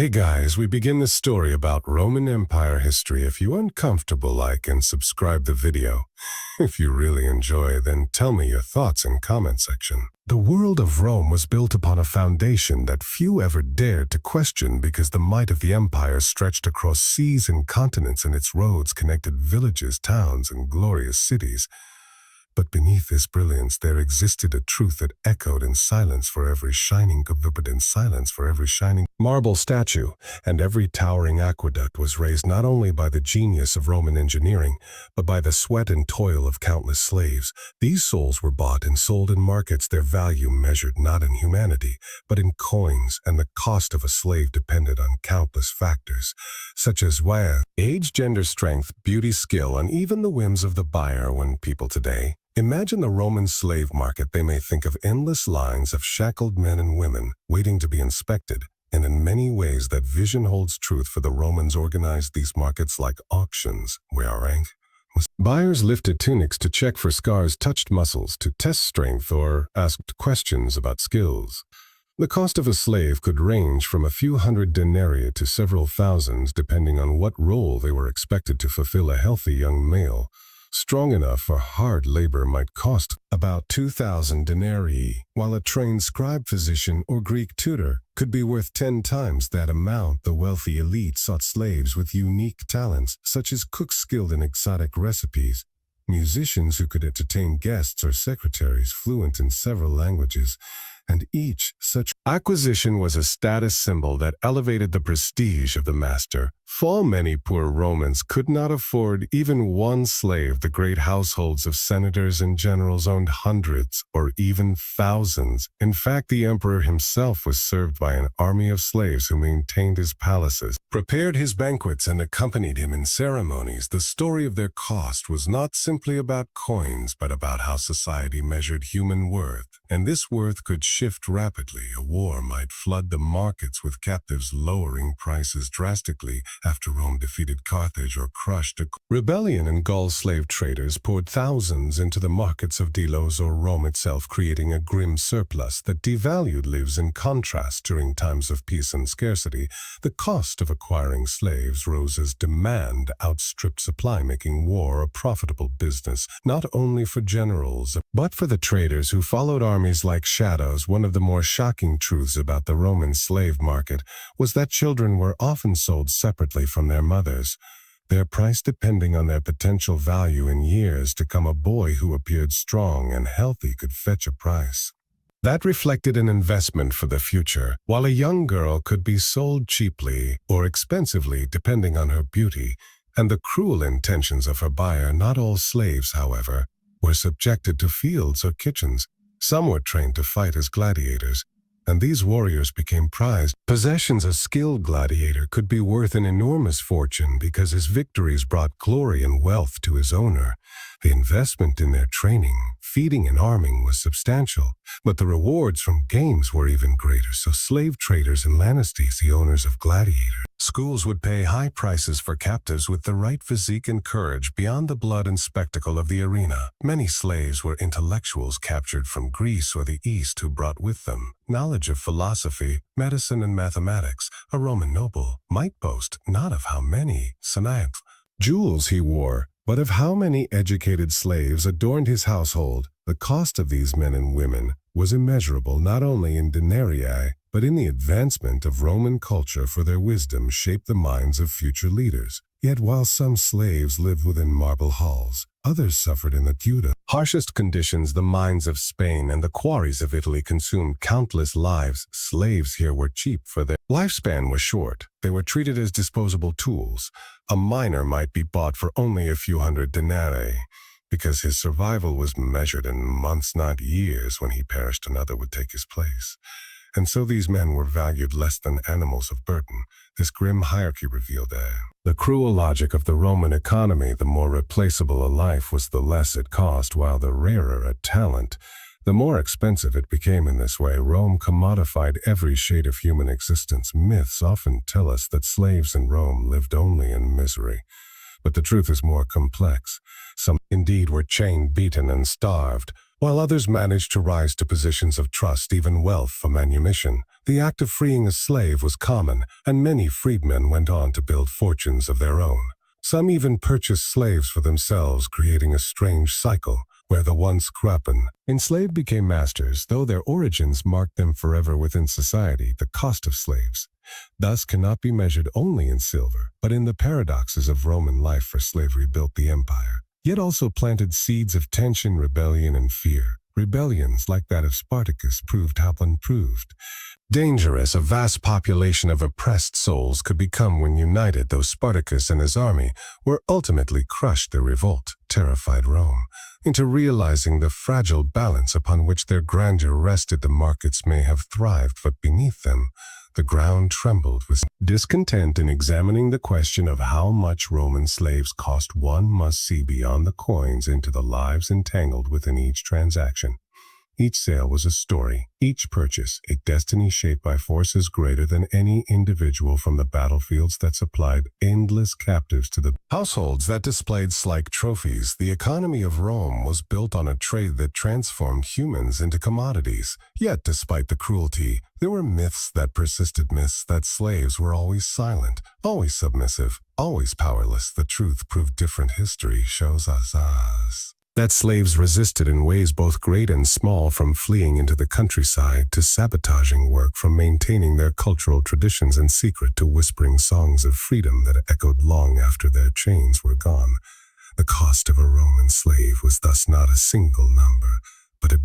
Hey guys, we begin this story about Roman Empire history. If you're uncomfortable, like and subscribe the video. If you really enjoy, then tell me your thoughts in comment section. The world of Rome was built upon a foundation that few ever dared to question because the might of the empire stretched across seas and continents, and its roads connected villages, towns, and glorious cities. But beneath this brilliance there existed a truth that echoed in silence for every shining marble statue, and every towering aqueduct was raised not only by the genius of Roman engineering, but by the sweat and toil of countless slaves. These souls were bought and sold in markets, their value measured not in humanity, but in coins, and the cost of a slave depended on countless factors, such as age, gender, strength, beauty, skill, and even the whims of the buyer. When people today imagine the Roman slave market, they may think of endless lines of shackled men and women waiting to be inspected, and in many ways that vision holds truth, for the Romans organized these markets like auctions, where buyers lifted tunics to check for scars, touched muscles to test strength, or asked questions about skills. The cost of a slave could range from a few hundred denarii to several thousands, depending on what role they were expected to fulfill. A healthy young male strong enough for hard labor might cost about 2,000 denarii, while a trained scribe, physician, or Greek tutor could be worth 10 times that amount. The wealthy elite sought slaves with unique talents, such as cooks skilled in exotic recipes, musicians who could entertain guests, or secretaries fluent in several languages. And each such acquisition was a status symbol that elevated the prestige of the master. For many poor Romans could not afford even one slave. The great households of senators and generals owned hundreds or even thousands. In fact, the emperor himself was served by an army of slaves who maintained his palaces, prepared his banquets, and accompanied him in ceremonies. The story of their cost was not simply about coins, but about how society measured human worth. And this worth could shift rapidly. A war might flood the markets with captives, lowering prices drastically after Rome defeated Carthage or crushed a rebellion, and Gaul slave traders poured thousands into the markets of Delos or Rome itself, creating a grim surplus that devalued lives. In contrast, during times of peace and scarcity, the cost of acquiring slaves rose as demand outstripped supply, making war a profitable business, not only for generals, but for the traders who followed armies like shadows. One of the more shocking truths about the Roman slave market was that children were often sold separately from their mothers, their price depending on their potential value. In years to come, a boy who appeared strong and healthy could fetch a price that reflected an investment for the future, while a young girl could be sold cheaply or expensively depending on her beauty and the cruel intentions of her buyer. Not all slaves, however, were subjected to fields or kitchens. Some were trained to fight as gladiators, and these warriors became prized possessions. A skilled gladiator could be worth an enormous fortune because his victories brought glory and wealth to his owner. The investment in their training, feeding, and arming was substantial, but the rewards from games were even greater. So slave traders and lannistes, the owners of gladiator schools, would pay high prices for captives with the right physique and courage beyond the blood and spectacle of the arena. Many slaves were intellectuals captured from Greece or the East who brought with them knowledge of philosophy, medicine, and mathematics. A Roman noble might boast not of how many jewels he wore, but of how many educated slaves adorned his household. The cost of these men and women was immeasurable, not only in denarii, but in the advancement of Roman culture, for their wisdom shaped the minds of future leaders. Yet while some slaves lived within marble halls, others suffered in the harshest conditions. The mines of Spain and the quarries of Italy consumed countless lives. Slaves here were cheap, for their lifespan was short. They were treated as disposable tools. A miner might be bought for only a few hundred denarii, because his survival was measured in months, not years. When he perished, another would take his place. And so these men were valued less than animals of burden. This grim hierarchy revealed the cruel logic of the Roman economy. The more replaceable a life was, the less it cost, while the rarer a talent, the more expensive it became. In this way, Rome commodified every shade of human existence. Myths often tell us that slaves in Rome lived only in misery. But the truth is more complex. Some indeed were chained, beaten, and starved, while others managed to rise to positions of trust, even wealth for manumission. The act of freeing a slave was common, and many freedmen went on to build fortunes of their own. Some even purchased slaves for themselves, creating a strange cycle where the once enslaved became masters, though their origins marked them forever within society. The cost of slaves thus cannot be measured only in silver, but in the paradoxes of Roman life, for slavery built the empire, yet also planted seeds of tension, rebellion, and fear. Rebellions like that of Spartacus proved how unproved dangerous a vast population of oppressed souls could become when united, though Spartacus and his army were ultimately crushed. Their revolt terrified Rome into realizing the fragile balance upon which their grandeur rested. The markets may have thrived, but beneath them, the ground trembled with discontent. In examining the question of how much Roman slaves cost, one must see beyond the coins into the lives entangled within each transaction. Each sale was a story, each purchase a destiny shaped by forces greater than any individual, from the battlefields that supplied endless captives to the households that displayed slick trophies. The economy of Rome was built on a trade that transformed humans into commodities. Yet, despite the cruelty, there were myths that persisted, myths that slaves were always silent, always submissive, always powerless. The truth proved different. History shows us that slaves resisted in ways both great and small, from fleeing into the countryside to sabotaging work, from maintaining their cultural traditions in secret to whispering songs of freedom that echoed long after their chains were gone. The cost of a Roman slave was thus not a single number, but a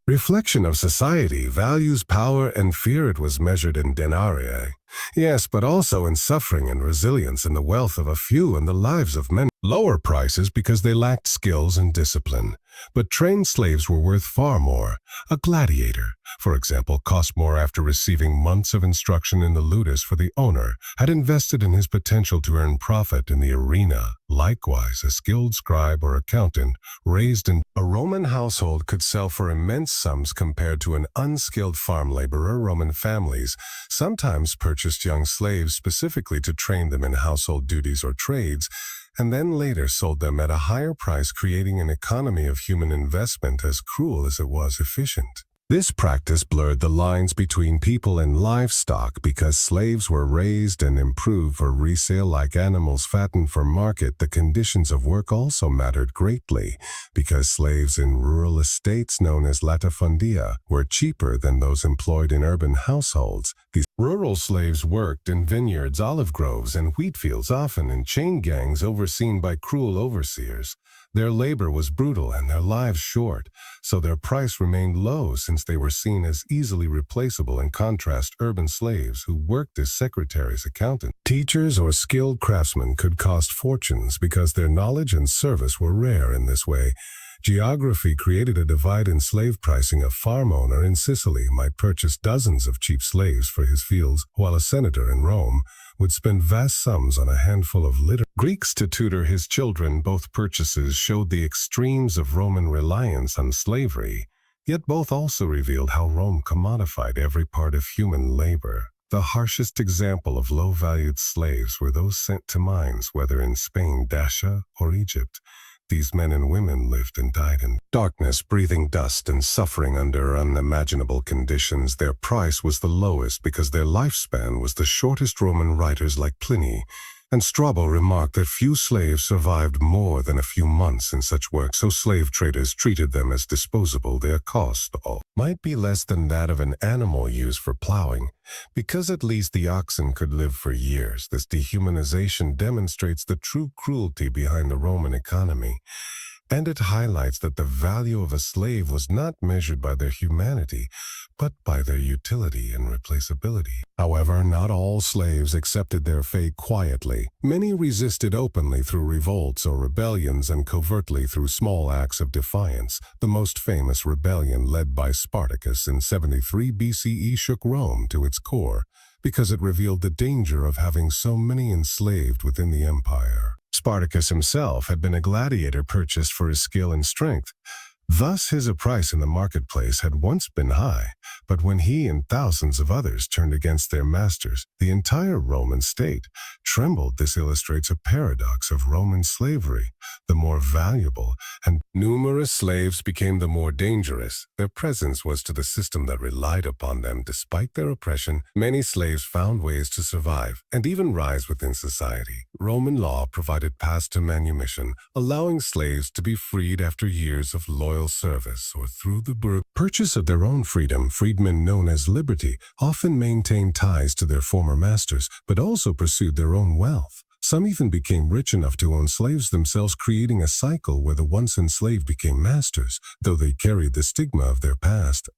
reflection of society, values, power, and fear. It was measured in denarii, yes, but also in suffering and resilience, in the wealth of a few and the lives of many. Lower prices because they lacked skills and discipline, but trained slaves were worth far more. A gladiator, for example, cost more after receiving months of instruction in the ludus, for the owner had invested in his potential to earn profit in the arena. Likewise, a skilled scribe or accountant raised in a Roman household could sell for immense sums compared to an unskilled farm laborer. Roman families sometimes purchased young slaves specifically to train them in household duties or trades, and then later sold them at a higher price, creating an economy of human investment as cruel as it was efficient. This practice blurred the lines between people and livestock, because slaves were raised and improved for resale like animals fattened for market. The conditions of work also mattered greatly, because slaves in rural estates known as latifundia were cheaper than those employed in urban households. These rural slaves worked in vineyards, olive groves, and wheat fields, often in chain gangs overseen by cruel overseers. Their labor was brutal and their lives short, so their price remained low since they were seen as easily replaceable. In contrast, urban slaves who worked as secretaries, accountants, teachers, or skilled craftsmen could cost fortunes because their knowledge and service were rare. In this way, geography created a divide in slave pricing. A farm owner in Sicily might purchase dozens of cheap slaves for his fields, while a senator in Rome would spend vast sums on a handful of Greeks to tutor his children. Both purchases showed the extremes of Roman reliance on slavery, yet both also revealed how Rome commodified every part of human labor. The harshest example of low-valued slaves were those sent to mines, whether in Spain, Dacia, or Egypt. These men and women lived and died in darkness, breathing dust and suffering under unimaginable conditions. Their price was the lowest because their lifespan was the shortest. Roman writers like Pliny and Strabo remarked that few slaves survived more than a few months in such work, so slave traders treated them as disposable. Their cost might be less than that of an animal used for plowing, because at least the oxen could live for years. This dehumanization demonstrates the true cruelty behind the Roman economy, and it highlights that the value of a slave was not measured by their humanity, but by their utility and replaceability. However, not all slaves accepted their fate quietly. Many resisted openly through revolts or rebellions, and covertly through small acts of defiance. The most famous rebellion, led by Spartacus in 73 BCE, shook Rome to its core, because it revealed the danger of having so many enslaved within the empire. Spartacus himself had been a gladiator purchased for his skill and strength, Thus his price in the marketplace had once been high, but when he and thousands of others turned against their masters, the entire Roman state trembled. This illustrates a paradox of Roman slavery. The more valuable and numerous slaves became, the more dangerous their presence was to the system that relied upon them. Despite their oppression, many slaves found ways to survive and even rise within society. Roman law provided paths to manumission, allowing slaves to be freed after years of loyal service or through the purchase of their own freedom. Freedmen, known as liberty, often maintained ties to their former masters, but also pursued their own wealth. Some even became rich enough to own slaves themselves, creating a cycle where the once enslaved became masters, though they carried the stigma of their past.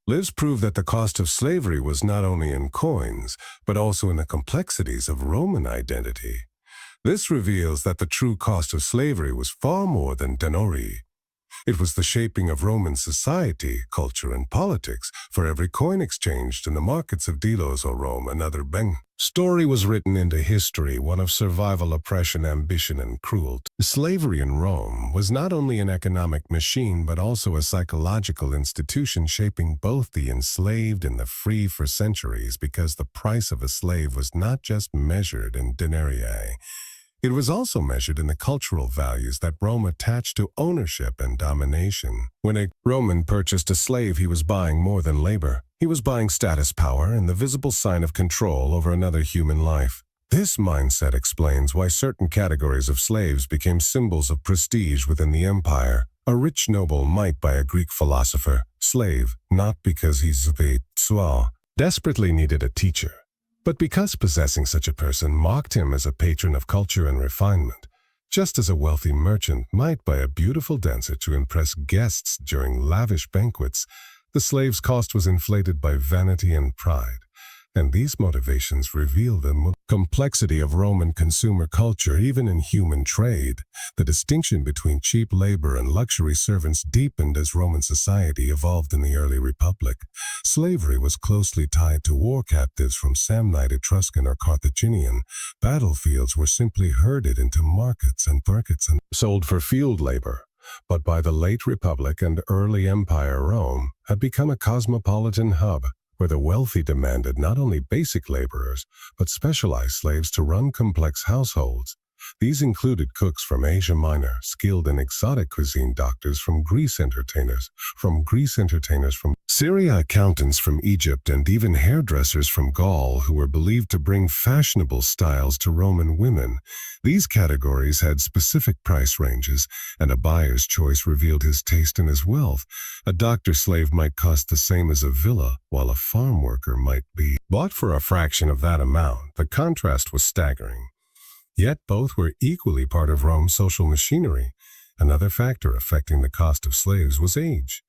Lives prove that the cost of slavery was not only in coins, but also in the complexities of Roman identity. This reveals that the true cost of slavery was far more than denarii. It was the shaping of Roman society, culture, and politics. For every coin exchanged in the markets of Delos or Rome, another story was written into history, one of survival, oppression, ambition, and cruelty. Slavery in Rome was not only an economic machine, but also a psychological institution, shaping both the enslaved and the free for centuries, because the price of a slave was not just measured in denarii. It was also measured in the cultural values that Rome attached to ownership and domination. When a Roman purchased a slave, he was buying more than labor. He was buying status, power, and the visible sign of control over another human life. This mindset explains why certain categories of slaves became symbols of prestige within the empire. A rich noble might buy a Greek philosopher, slave, not because he's desperately needed a teacher, but because possessing such a person mocked him as a patron of culture and refinement. Just as a wealthy merchant might buy a beautiful dancer to impress guests during lavish banquets, the slave's cost was inflated by vanity and pride. And these motivations reveal the complexity of Roman consumer culture. Even in human trade, the distinction between cheap labor and luxury servants deepened as Roman society evolved in the early Republic. Slavery was closely tied to war captives from Samnite, Etruscan, or Carthaginian. Battlefields were simply herded into markets and sold for field labor. But by the late Republic and early Empire, Rome had become a cosmopolitan hub, where the wealthy demanded not only basic laborers, but specialized slaves to run complex households. These included cooks from Asia Minor, skilled in exotic cuisine, doctors from Greece, entertainers from Syria, accountants from Egypt, and even hairdressers from Gaul who were believed to bring fashionable styles to Roman women. These categories had specific price ranges, and a buyer's choice revealed his taste and his wealth. A doctor slave might cost the same as a villa, while a farm worker might be bought for a fraction of that amount. The contrast was staggering. Yet both were equally part of Rome's social machinery. Another factor affecting the cost of slaves was age.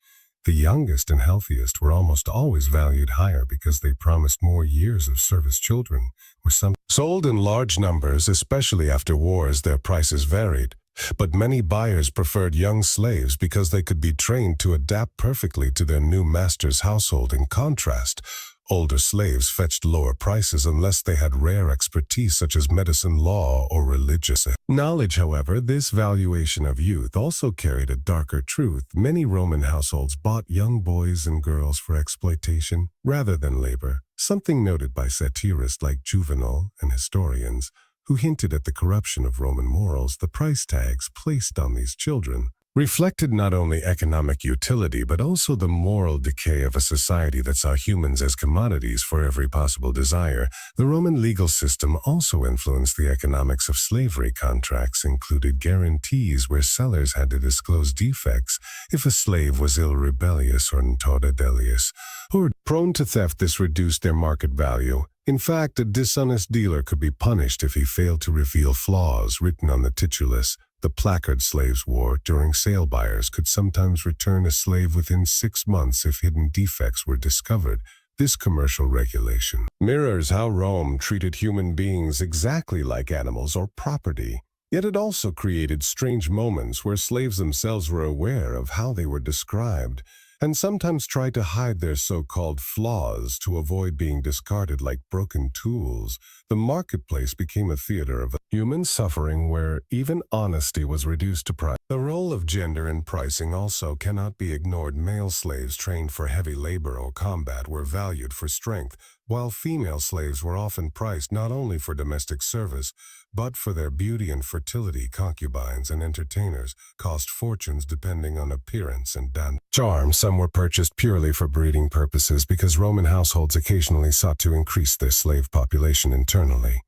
The youngest and healthiest were almost always valued higher because they promised more years of service. Children were sold in large numbers, especially after wars. Their prices varied, but many buyers preferred young slaves because they could be trained to adapt perfectly to their new master's household. In contrast, older slaves fetched lower prices unless they had rare expertise such as medicine, law, or religious knowledge. However, this valuation of youth also carried a darker truth. Many Roman households bought young boys and girls for exploitation rather than labor, something noted by satirists like Juvenal and historians, who hinted at the corruption of Roman morals. The price tags placed on these children reflected not only economic utility but also the moral decay of a society that saw humans as commodities for every possible desire. The Roman legal system also influenced the economics of slavery. Contracts included guarantees where sellers had to disclose defects if a slave was ill, rebellious, or notorious, or prone to theft. This reduced their market value. In fact, a dishonest dealer could be punished if he failed to reveal flaws written on the titulus. The placard slaves wore during sale. Buyers could sometimes return a slave within 6 months if hidden defects were discovered. This commercial regulation mirrors how Rome treated human beings exactly like animals or property. Yet it also created strange moments where slaves themselves were aware of how they were described. and sometimes tried to hide their so-called flaws to avoid being discarded like broken tools. The marketplace became a theater of human suffering where even honesty was reduced to price. The role of gender in pricing also cannot be ignored. Male slaves trained for heavy labor or combat were valued for strength, while female slaves were often priced not only for domestic service, but for their beauty and fertility. Concubines and entertainers cost fortunes depending on appearance and charm. Some were purchased purely for breeding purposes because Roman households occasionally sought to increase their slave population internally.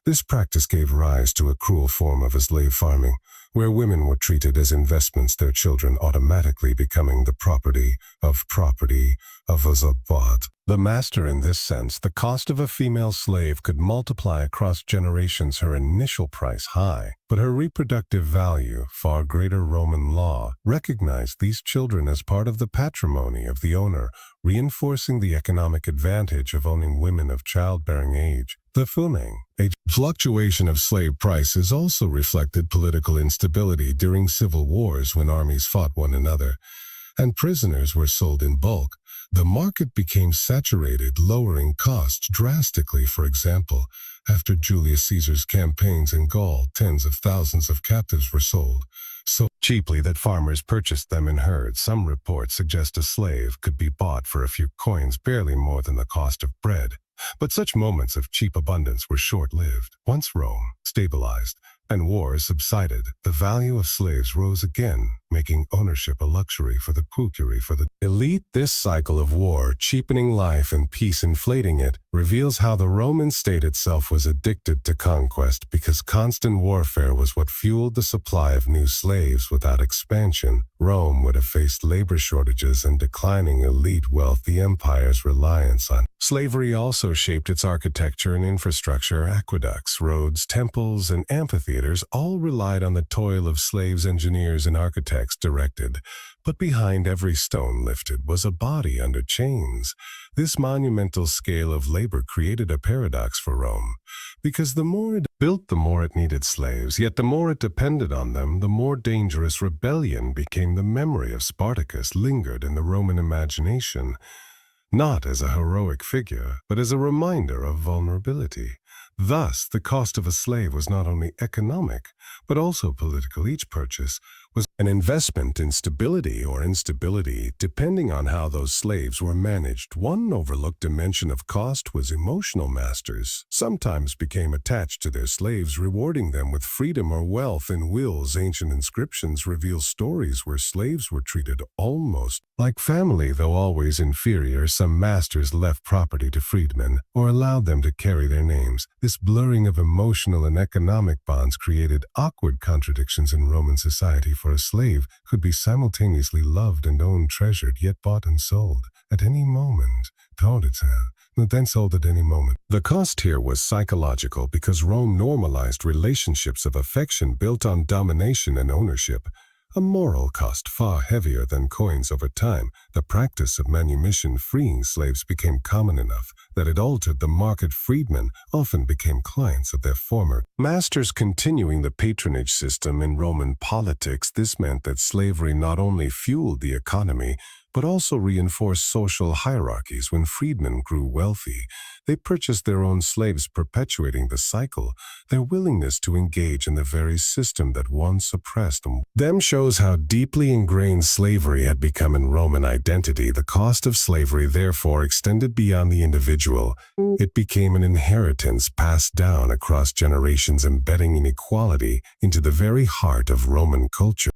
This practice gave rise to a cruel form of slave farming, where women were treated as investments, their children automatically becoming the property of a zabat. The master. In this sense, the cost of a female slave could multiply across generations, her initial price high, but her reproductive value far greater. Roman law recognized these children as part of the patrimony of the owner, reinforcing the economic advantage of owning women of childbearing age. The fluctuation of slave prices also reflected political instability during civil wars when armies fought one another, and prisoners were sold in bulk. The market became saturated, lowering costs drastically. For example, after Julius Caesar's campaigns in Gaul, tens of thousands of captives were sold so cheaply that farmers purchased them in herds. Some reports suggest a slave could be bought for a few coins, barely more than the cost of bread. But such moments of cheap abundance were short-lived. Once Rome stabilized and wars subsided, the value of slaves rose again, making ownership a luxury for the elite. This cycle of war, cheapening life and peace, inflating it, reveals how the Roman state itself was addicted to conquest, because constant warfare was what fueled the supply of new slaves. Without expansion, Rome would have faced labor shortages and declining elite wealth. The empire's reliance on slavery also shaped its architecture and infrastructure. Aqueducts, roads, temples, and amphitheaters all relied on the toil of slaves. Engineers and architects directed, but behind every stone lifted was a body under chains. This monumental scale of labor created a paradox for Rome, because the more it built, the more it needed slaves, yet the more it depended on them, the more dangerous rebellion became. The memory of Spartacus lingered in the Roman imagination, not as a heroic figure, but as a reminder of vulnerability. Thus, the cost of a slave was not only economic, but also political. Each purchase was an investment in stability or instability, depending on how those slaves were managed. One overlooked dimension of cost was emotional. Masters sometimes became attached to their slaves, rewarding them with freedom or wealth. In wills, ancient inscriptions reveal stories where slaves were treated almost like family, though always inferior. Some masters left property to freedmen or allowed them to carry their names. This blurring of emotional and economic bonds created awkward contradictions in Roman society. For a slave could be simultaneously loved and owned, treasured, yet bought and sold at any moment. Then sold at any moment. The cost here was psychological, because Rome normalized relationships of affection built on domination and ownership. A moral cost far heavier than coins. Over time, the practice of manumission, freeing slaves, became common enough that it altered the market. Freedmen often became clients of their former masters, continuing the patronage system in Roman politics. This meant that slavery not only fueled the economy, but also reinforced social hierarchies. When freedmen grew wealthy, they purchased their own slaves, perpetuating the cycle. Their willingness to engage in the very system that once oppressed them shows how deeply ingrained slavery had become in Roman identity. The cost of slavery therefore extended beyond the individual. It became an inheritance passed down across generations, embedding inequality into the very heart of Roman culture.